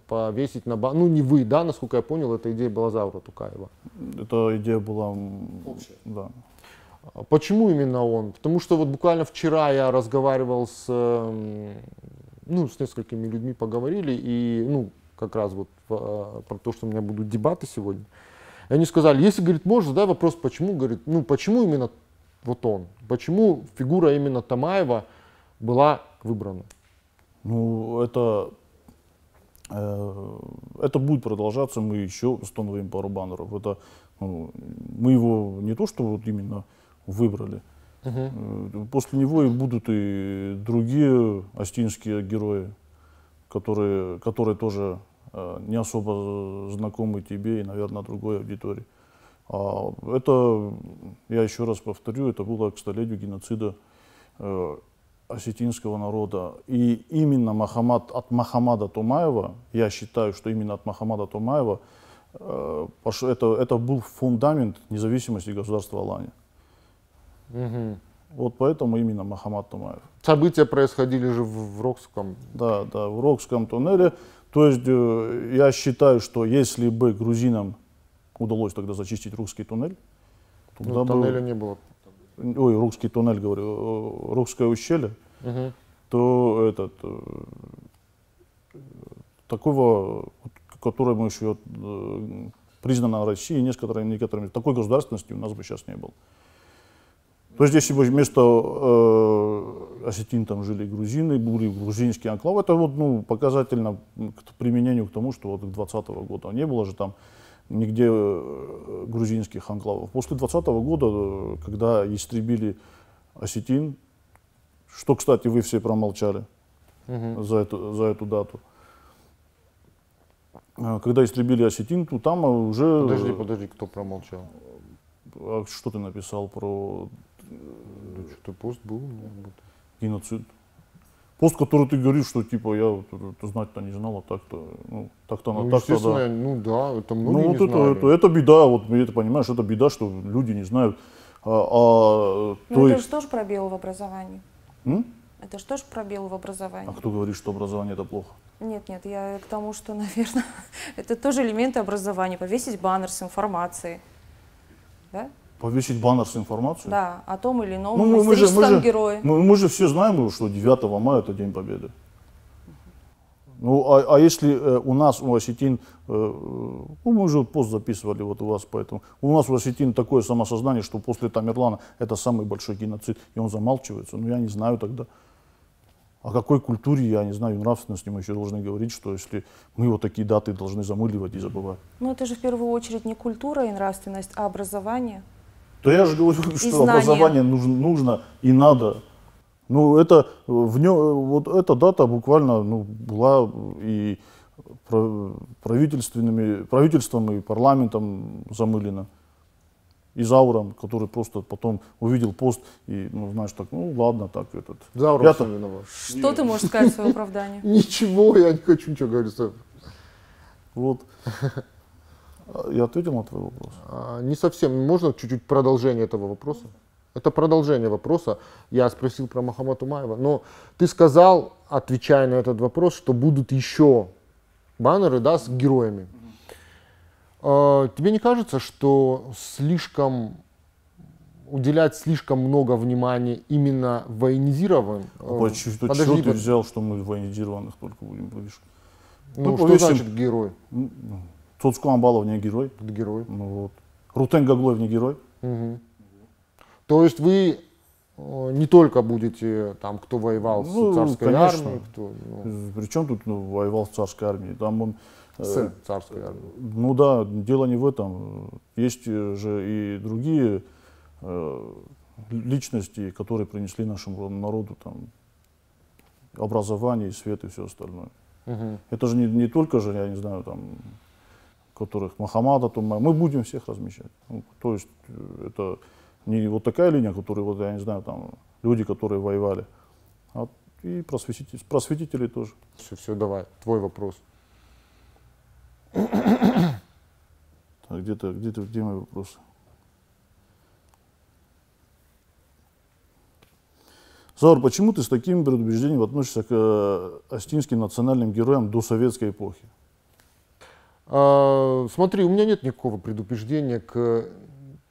повесить на баннер, ну не вы, да, насколько я понял, эта идея была Заура Тукаева. Эта идея была общая. Да. Почему именно он? Потому что вот буквально вчера я разговаривал с несколькими людьми, поговорили, и, как раз вот про то, что у меня будут дебаты сегодня. И они сказали, если, говорит, можно, задай вопрос, почему, говорит, почему именно вот он? Почему фигура именно Тамаева была выбрана? Это будет продолжаться, мы еще установим пару баннеров. Мы его не то, что вот именно выбрали. После него и будут и другие остинские герои, которые тоже не особо знакомы тебе и, наверное, другой аудитории. Это, я еще раз повторю, это было к столетию геноцида осетинского народа. И именно от Мохаммада Томаева, я считаю, что именно от Мохаммада Томаева это был фундамент независимости государства Алания. Вот поэтому именно Мохаммад Томаев. События происходили же в Рокском. Да, в Рокском туннеле. То есть я считаю, что если бы грузинам удалось тогда зачистить Рокский туннель, тогда туннеля не было. Ой, Рокский туннель, говорю, Рокское ущелье, то такого, которое мы еще признано Россией некоторыми, такой государственности у нас бы сейчас не было. То есть, если бы вместо осетин там жили грузины, были грузинские анклавы, это показательно к применению к тому, что вот 2020 года не было же там нигде грузинских анклавов. После 2020 года, когда истребили осетин, что, кстати, вы все промолчали за эту дату, когда истребили осетин, то там уже... Подожди, кто промолчал? А что ты написал про... Что-то пост был? Геноцид. Пост, который ты говоришь, что типа я знать-то не знал, а так-то, так-то да. Да, это многие не знали. Это беда, вот ты понимаешь, это беда, что люди не знают. Это же тоже пробел в образовании. Это же тоже пробел в образовании. А кто говорит, что образование это плохо? Нет, я к тому, что, наверное, это тоже элементы образования. Повесить баннер с информацией. Да? Повесить баннер с информацией? Да, о том или ином историческом герое. Мы же все знаем, что 9 мая это День Победы. А если у нас, у осетин, мы уже пост записывали вот у вас, поэтому у нас у осетин такое самосознание, что после Тамерлана это самый большой геноцид, и он замалчивается. Я не знаю тогда, о какой культуре, я не знаю, нравственности мы еще должны говорить, что если мы вот такие даты должны замыливать и забывать. Это же в первую очередь не культура и нравственность, а образование. Да я же говорю, что образование нужно и надо. Эта дата буквально была и правительством и парламентом замылена. И Зауром, который просто потом увидел пост и, ладно, так этот. Заур виноват. Что ты можешь сказать в свое оправдание? Ничего, я не хочу ничего говорить. Вот. Я ответил на твой вопрос? Не совсем. Можно чуть-чуть продолжение этого вопроса? Это продолжение вопроса. Я спросил про Мохаммада Томаева, но ты сказал, отвечая на этот вопрос, что будут еще баннеры, да, с героями. Тебе не кажется, что уделять слишком много внимания именно военизированным? Почему ты взял, что мы военизированных только будем вывешивать? Что значит герой? Цоцко Амбалов не герой. Это герой. Рутен Гаглоев не герой. То есть вы не только будете там, кто воевал с царской армией, Причем тут воевал с царской армией? Там он с царской армией. Да, дело не в этом. Есть же и другие личности, которые принесли нашему народу образование, свет и все остальное. Это же не только же, я не знаю, которых Мохаммада Томаева. Мы будем всех размещать. То есть это не вот такая линия, которая, я не знаю, люди, которые воевали, а и просветители тоже. Все, давай, твой вопрос. Где мои вопросы? Заур, почему ты с таким предубеждением относишься к астинским национальным героям до советской эпохи? Смотри, у меня нет никакого предубеждения к...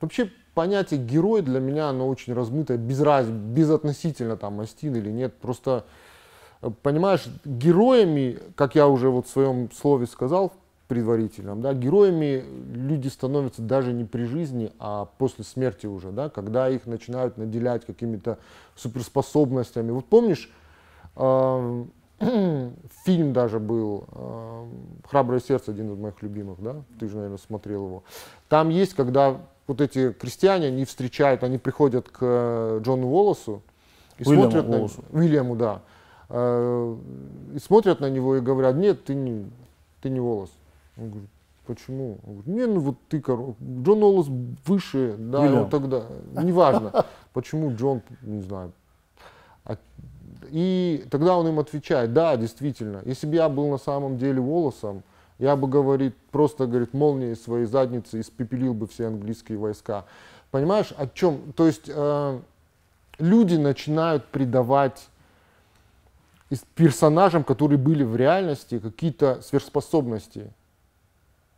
Вообще понятие герой для меня, оно очень размытое, безотносительно там Астин или нет. Просто, понимаешь, героями, как я уже вот в своем слове сказал, предварительном, да, героями люди становятся даже не при жизни, а после смерти уже, да, когда их начинают наделять какими-то суперспособностями. Вот помнишь, фильм даже был «Храброе сердце», один из моих любимых, да, ты же, наверное, смотрел его. Там есть, когда вот эти крестьяне, они встречают, они приходят к Джону Уоллесу и смотрят на Уильяму, да, и смотрят на него и говорят: нет, ты не Уоллес. Он говорит: почему? Он говорит: не, ну вот ты, Джон Уоллес выше, да, Уильям. он тогда, неважно, почему Джон, не знаю. И тогда он им отвечает: да, действительно, если бы я был на самом деле Уоллесом, я бы, говорит, просто, говорит, молнией своей задницы испепелил бы все английские войска. Понимаешь, о чем? То есть люди начинают придавать персонажам, которые были в реальности, какие-то сверхспособности.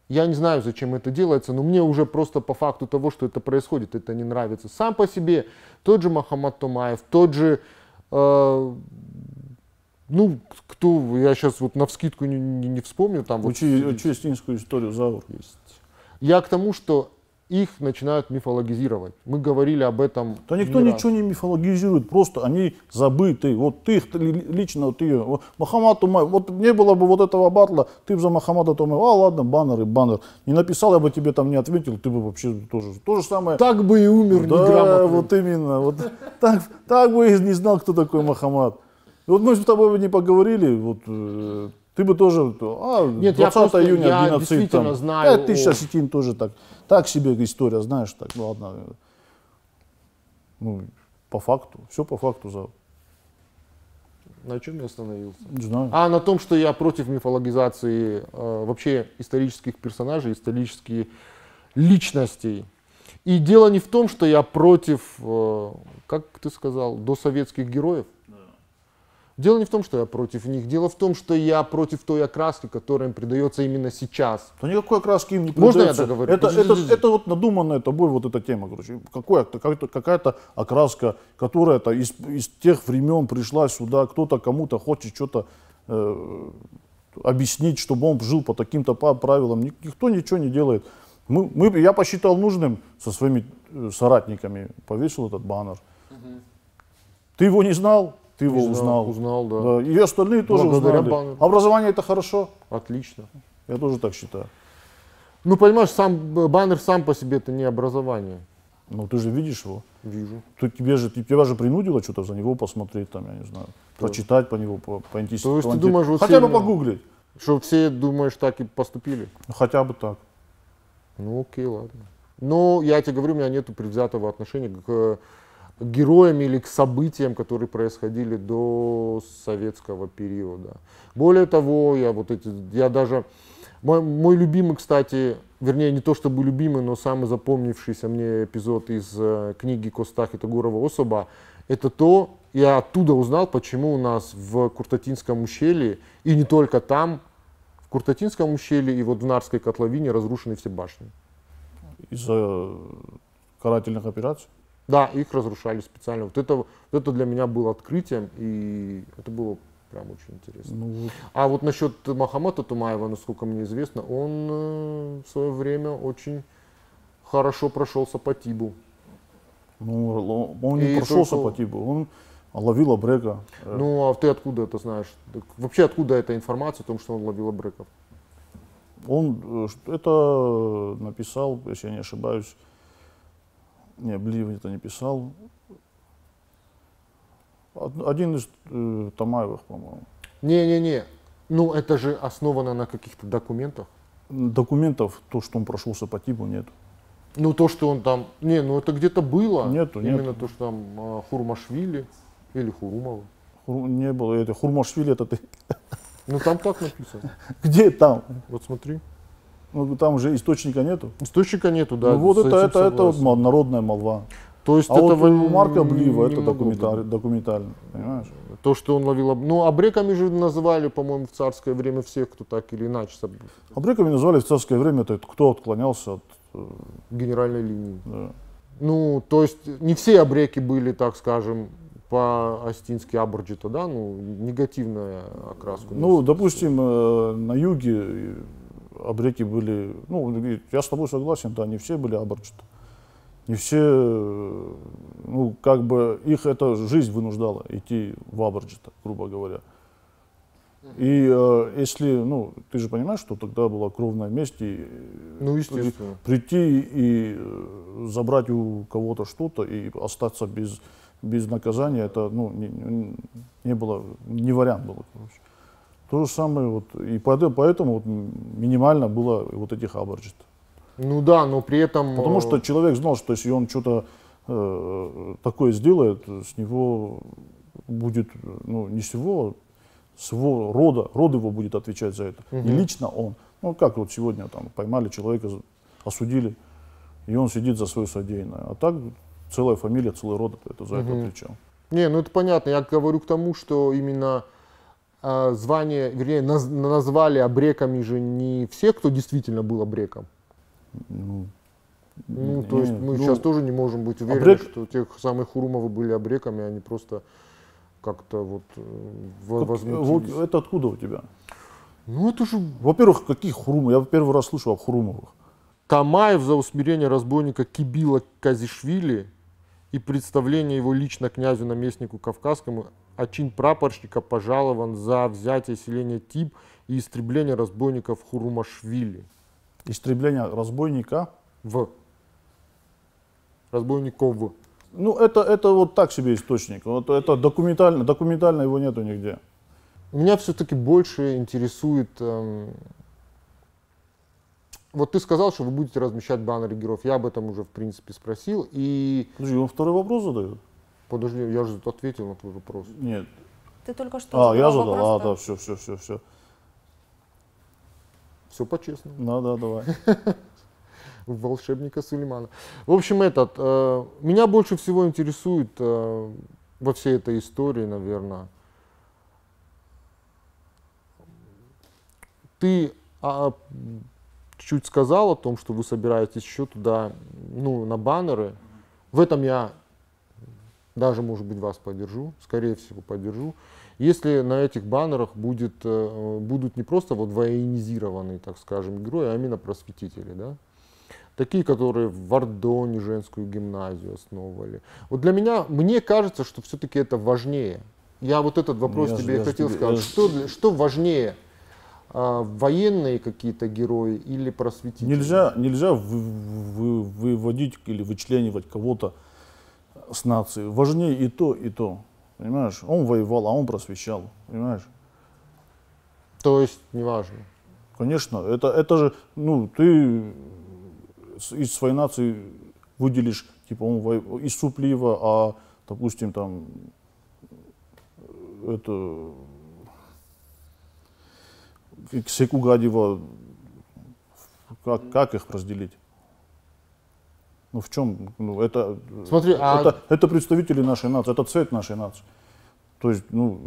Я не знаю, зачем это делается, но мне уже просто по факту того, что это происходит, это не нравится. Сам по себе тот же Мохаммад Томаев, тот же, ну, кто, я сейчас вот навскидку не вспомню. Там Учи астинскую историю, Заур. есть. Я к тому, что их начинают мифологизировать. Мы говорили об этом. Да никто ничего не мифологизирует, просто они забыты. Вот ты лично, вот ты, вот Мохаммад Томаев, вот не было бы вот этого батла, ты бы за Мохаммада Томаева, ладно, баннер. Не написал, я бы тебе там не ответил, ты бы вообще тоже. То же самое. Так бы и умер Да, неграмотно. вот именно. Вот, так бы и не знал, кто такой Мохаммад. И вот мы с тобой не поговорили, вот, ты бы тоже, Нет, 20 июня, я 11, действительно там, знаю 5000 осетин тоже так себе история, знаешь, так, ну ладно. Ну, по факту, все по факту, Заур. На чем я остановился? Не знаю. На том, что я против мифологизации вообще исторических персонажей, исторических личностей. И дело не в том, что я против, как ты сказал, досоветских героев. Дело не в том, что я против них. Дело в том, что я против той окраски, которая им придается именно сейчас. Да никакой окраски им не Можно придается. я договорю? Это вот надуманная тобой вот эта тема, короче. Какая-то окраска, которая из тех времен пришла сюда, кто-то кому-то хочет что-то объяснить, чтобы он жил по таким-то правилам. Никто ничего не делает. Я посчитал нужным со своими соратниками, повесил этот баннер. Ты его не знал? Ты его узнал. Узнал, да. И остальные тоже Благодаря узнали. баннеру. Образование это хорошо? Отлично. Я тоже так считаю. Ну, понимаешь, баннер сам по себе это не образование. Ну ты же видишь его. Вижу. Тебя же принудило что-то за него посмотреть, там, я не знаю, прочитать по него, поинтересоваться. То есть ты думаешь, вот хотя бы сильно- погуглить. Что все, думаешь, так и поступили? Ну, хотя бы так. Ну, окей, ладно. Но я тебе говорю, у меня нет предвзятого отношения к героям или к событиям, которые происходили до советского периода. Более того, мой любимый, кстати, вернее, не то чтобы любимый, но самый запомнившийся мне эпизод из книги Костахи Тагурова «Особа», это то, я оттуда узнал, почему у нас в Куртатинском ущелье, и не только там, в Куртатинском ущелье и вот в Нарской котловине разрушены все башни. Из-за карательных операций. Да, их разрушали специально. Вот это для меня было открытием, и это было прям очень интересно. Ну, А вот насчет Мохаммада Томаева, насколько мне известно, он в свое время очень хорошо прошелся по Тибу. ну, он не И прошелся только- по типу, он ловил абрека. Ну, а ты откуда это знаешь? Так вообще, откуда эта информация о том, что он ловил абреков? Он это написал, если я не ошибаюсь, не, Блиев это не писал. Один из Томаевых, по-моему. Не-не-не. Ну, это же основано на каких-то документах. Документов, то, что он прошелся по типу, нет. Ну, то, что он там... Не, ну это где-то было. Нету. Именно то, что там Хурмашвили или Хурумова. Не было. Это Хурмашвили, это ты. Ну, там так написано. Где там? Вот смотри. Ну, там уже источника нету. Источника нету, да. Ну, вот с этим это вот согласен. народная молва. То есть А вот этого у Марка Блива не это могло быть. документально, понимаешь? То, что он ловил... Ну, абреками же называли, по-моему, в царское время всех, кто так или иначе Абреками называли в царское время, это кто отклонялся от... генеральной линии. Да. Ну, то есть не все абреки были, так скажем, по-астински аборджита, да, ну, негативная окраска. Ну, допустим, на юге абреки были, ну, я с тобой согласен, да, не все были аборджиты. Не все, ну, как бы их эта жизнь вынуждала идти в аборджита, грубо говоря. И если, ну, ты же понимаешь, что тогда была кровная месть, и Ну, естественно. прийти и забрать у кого-то что-то и остаться без наказания, это, ну, не было, не вариант был, короче. То же самое, вот, и поэтому вот, минимально было вот этих аборджитов. Ну да, но при этом... Потому что человек знал, что если он что-то такое сделает, с него будет, ну, не с его рода, род его будет отвечать за это, не лично он. Ну, как вот сегодня там поймали человека, осудили, и он сидит за свое содеянное. А так целая фамилия, целый род это за это отвечал. Не, ну это понятно. Я говорю к тому, что именно звание, вернее, назвали абреками же не все, кто действительно был абреком. Ну, то есть мы сейчас тоже не можем быть уверены, что тех самых Хурумовы были абреками, они просто как-то вот возмутились. Вот это откуда у тебя? Ну это же... Во-первых, каких Хурумов? Я первый раз слышу о Хурумовых. Тамаев за усмирение разбойника Кибила Казишвили и представление его лично князю-наместнику Кавказскому, а чин прапорщика пожалован за взятие селения Тиб и истребление разбойников Хурумашвили. Истребление разбойника? Разбойников. Ну, это вот так себе источник. Вот это документально его нету нигде. Меня все-таки больше интересует... вот ты сказал, что вы будете размещать баннеры героев. Я об этом уже, в принципе, спросил. И... Подожди, он второй вопрос задает? Подожди, я же ответил на твой вопрос. Нет. Ты только что Я задал задал. вопрос, Да, все. Все по-честному. Да, давай. Волшебника Сулеймана. В общем, меня больше всего интересует во всей этой истории, наверное, ты чуть сказал о том, что вы собираетесь еще туда, ну, на баннеры. В этом я даже, может быть, вас поддержу, скорее всего, поддержу. Если на этих баннерах будут не просто вот военизированные, так скажем, герои, а именно просветители, да? Такие, которые в Ардоне женскую гимназию основывали. Вот для меня, мне кажется, что все-таки это важнее. Я вот этот вопрос тебе хотел сказать. Что важнее? Военные какие-то герои или просветители? Нельзя выводить или вычленивать кого-то с нации. Важнее и то, и то. Понимаешь? Он воевал, а он просвещал. Понимаешь? То есть неважно. Конечно. Это же, ну, ты из своей нации выделишь, типа, он из Суплива, а, допустим, там, это, Секугадева, как их разделить? Ну в чем? Ну, это, Смотри, это представители нашей нации, это цвет нашей нации. То есть, ну,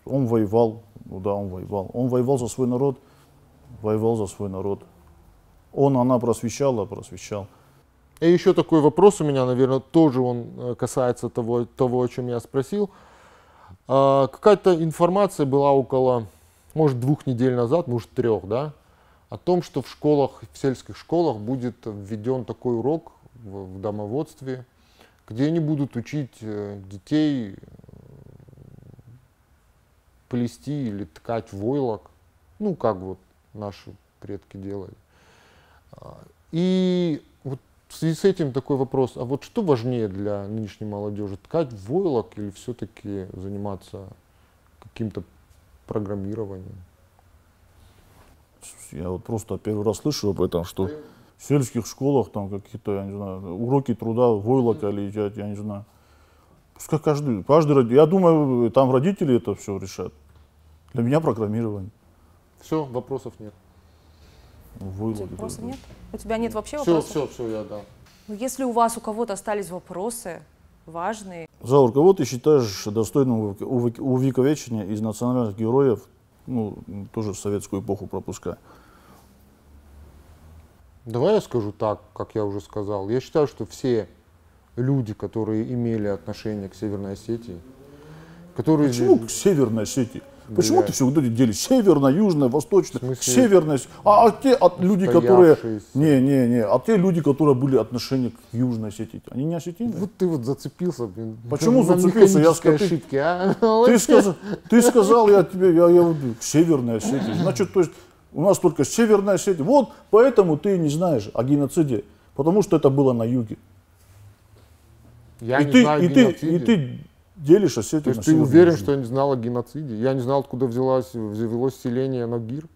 он воевал, ну да, он воевал. Он воевал за свой народ, воевал за свой народ. Она просвещал. И еще такой вопрос у меня, наверное, тоже он касается того, о чем я спросил. Какая-то информация была около, может, 2 недель назад, может, 3, да, о том, что в школах, в сельских школах будет введен такой урок в домоводстве, где они будут учить детей плести или ткать войлок, ну, как вот наши предки делали. И вот в связи с этим такой вопрос, а вот что важнее для нынешней молодежи, ткать войлок или все-таки заниматься каким-то программированием? Я вот просто первый раз слышу об этом, что в сельских школах там какие-то, я не знаю, уроки труда, войлока или я не знаю. Пускай каждый, я думаю, там родители это все решат. Для меня программирование. Все, вопросов нет. Войлок, Вопросов нет? У тебя нет вообще вопросов? Все, я да. Но если у вас, у кого-то остались вопросы важные, Заур, кого ты считаешь достойным увековечения из национальных героев, ну, тоже в советскую эпоху пропуская? Давай я скажу так, как я уже сказал. Я считаю, что все люди, которые имели отношение к Северной Осетии, которые... Почему к Северной Осетии? Почему Блядь. ты все вот эти делишь? Северная, южная, восточная, В смысле? северная. А те люди, которые... Устоявшиеся. Не. А те люди, которые были отношения к Южной Осетии, они не осетины? Вот ты вот зацепился, блин. Почему на зацепился? Я механической сказал, ошибке, а? Ты сказал, я вот к Северной Осетии. Значит, то есть у нас только Северная Осетия. Вот поэтому ты не знаешь о геноциде, потому что это было на юге. Я И не ты, знаю и геноциде. ты делишь То Осетию на есть ты Северную уверен, и что я не знал о геноциде? Я не знал, откуда завелось селение Нагир?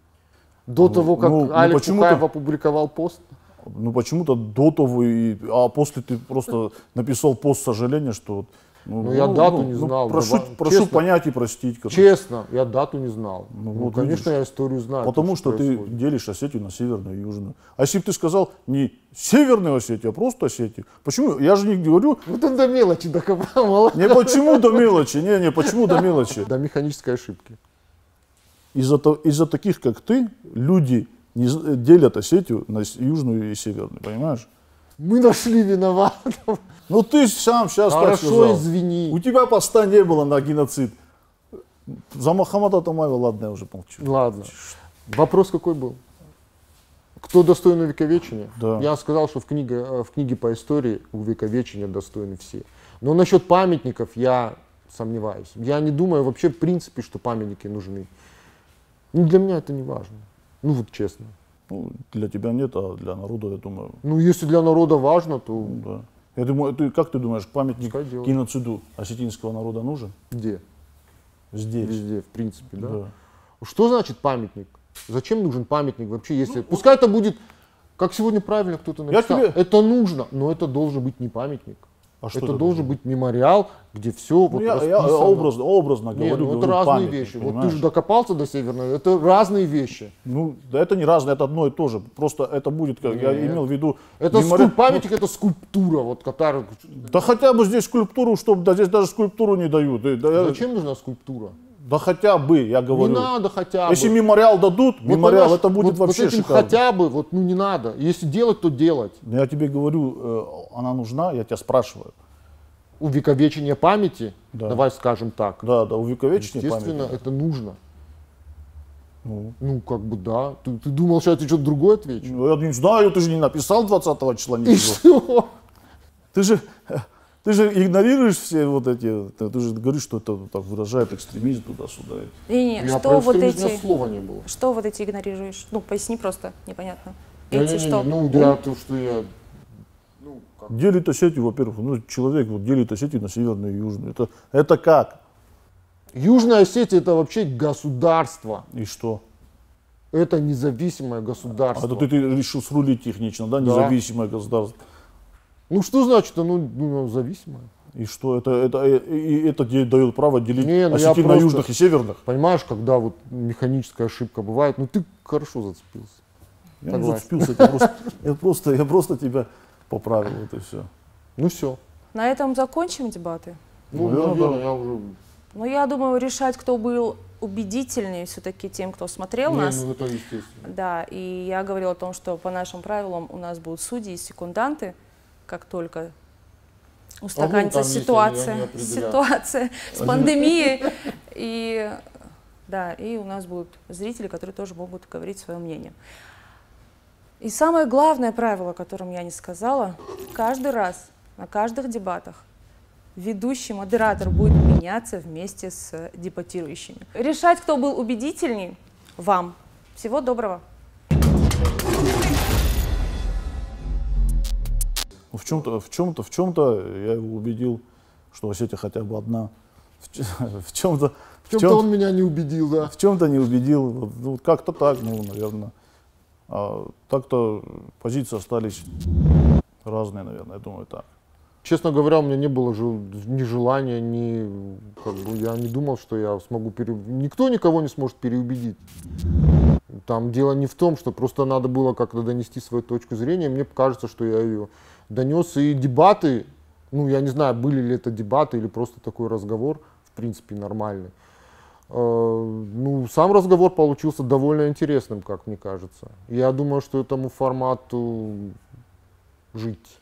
До того, как Алик почему-то- Пухаев опубликовал пост? Ну почему-то до того, а после ты просто написал пост сожаления, что вот, Ну, я дату не знал, прошу давай, честно. понять и простить. короче. Честно, я дату не знал. Ну, Ну, вот конечно, видишь. я историю знаю. Потому то, что ты происходит. делишь Осетию на северную и южную. А если бы ты сказал не Северную Осетию, а просто Осетию, почему? Я же не говорю, Вот он до мелочи докопал, молодец. не почему до мелочи, не почему до мелочи. До механической ошибки. Из-за таких, как ты, люди делят Осетию на южную и северную, понимаешь? Мы нашли виноватого. Ну ты сам сейчас так Хорошо, сказал. извини. У тебя поста не было на геноцид. За Махамада Тамаева, ладно, я уже молчу. Ладно. Вопрос какой был? Кто достоин увековечения? Да. Я сказал, что в книге по истории увековечения достойны все. Но насчет памятников я сомневаюсь. Я не думаю вообще в принципе, что памятники нужны. Ну, для меня это не важно. Ну вот честно. Ну, для тебя нет, а для народа, я думаю, Ну если для народа важно, то да. Я думаю, как ты думаешь, памятник Пускай делают. геноциду осетинского народа нужен? где? Здесь. Везде, в принципе, да? Да. Что значит памятник? Зачем нужен памятник вообще, если... Пускай это будет, как сегодня правильно кто-то написал, тебе- это нужно, но это должен быть не памятник. А что Это должен быть мемориал, где все вот я расписано. образно Не, говорю, ну это говорю, разные памятник, вещи. Вот ты понимаешь? же докопался до Северной, это разные вещи. Ну, да это не разное, это одно и то же. Просто это будет, как я Нет. имел в виду... Это мемори- памятник, это скульптура, вот которая... Да хотя бы здесь скульптуру, чтобы... Да здесь даже скульптуру не дают. Зачем нужна скульптура? Да хотя бы, я говорю. Не надо хотя бы. Если мемориал дадут, Вот мемориал, понимаешь, это будет вот вообще этим шикарно. хотя бы, вот, ну не надо. Если делать, то делать. Я тебе говорю, она нужна, я тебя спрашиваю. Увековечение памяти, Да. давай скажем так, Да, увековечение естественно, памяти. это нужно. Ну, Ну, как бы да. Ты думал, что я тебе что-то другое отвечу? я не знаю, ты же не написал 20 числа И ничего. что? Ты же игнорируешь все вот эти, ты же говоришь, что это так выражает экстремизм туда-сюда. Не, Я что про вот экстремизм, у меня эти, слова не было. что вот эти игнорируешь? Ну, поясни просто, непонятно. Не-не-не, Эти что? Ну, я то, что я... Ну, как? Делит Осетию, во-первых, ну, человек вот делит Осетию на северную и южную. Это как? Южная Осетия это вообще государство. И что? Это независимое А государство. это ты решил срулить технично, да, независимое государство. Ну что значит оно зависимое? И что? Это дает право делить Не, ну я Осетию на просто- южных и северных? Понимаешь, когда вот механическая ошибка бывает, ну ты хорошо зацепился. Я не Согласен. зацепился, я просто тебя поправил, вот и все. Ну все. На этом закончим дебаты. Ну, Наверное, наверное, да. я уже... Но я думаю, решать, кто был убедительнее все-таки тем, кто смотрел Не, нас. ну это естественно. Да, и я говорила о том, что по нашим правилам у нас будут судьи и секунданты, как только устаканится там есть, ситуация, они определяют. ситуация с пандемией. И, да, и у нас будут зрители, которые тоже могут говорить свое мнение. И самое главное правило, о котором я не сказала, каждый раз на каждых дебатах ведущий модератор будет меняться вместе с дебатирующими. Решать, кто был убедительней, вам. Всего доброго. Ну, в чем-то я его убедил, что Осетия хотя бы одна. В чем-то В чем-то он меня не убедил, да. в чем-то не убедил. Вот, ну, как-то так, ну, наверное. А так-то позиции остались разные, наверное, я думаю, так. Честно говоря, у меня не было ни желания, ни... Как бы, я не думал, что я смогу Никто никого не сможет переубедить. Там дело не в том, что просто надо было как-то донести свою точку зрения. Мне кажется, что я ее донес. И дебаты, ну я не знаю, были ли это дебаты или просто такой разговор, в принципе, нормальный. Ну, сам разговор получился довольно интересным, как мне кажется. Я думаю, что этому формату жить.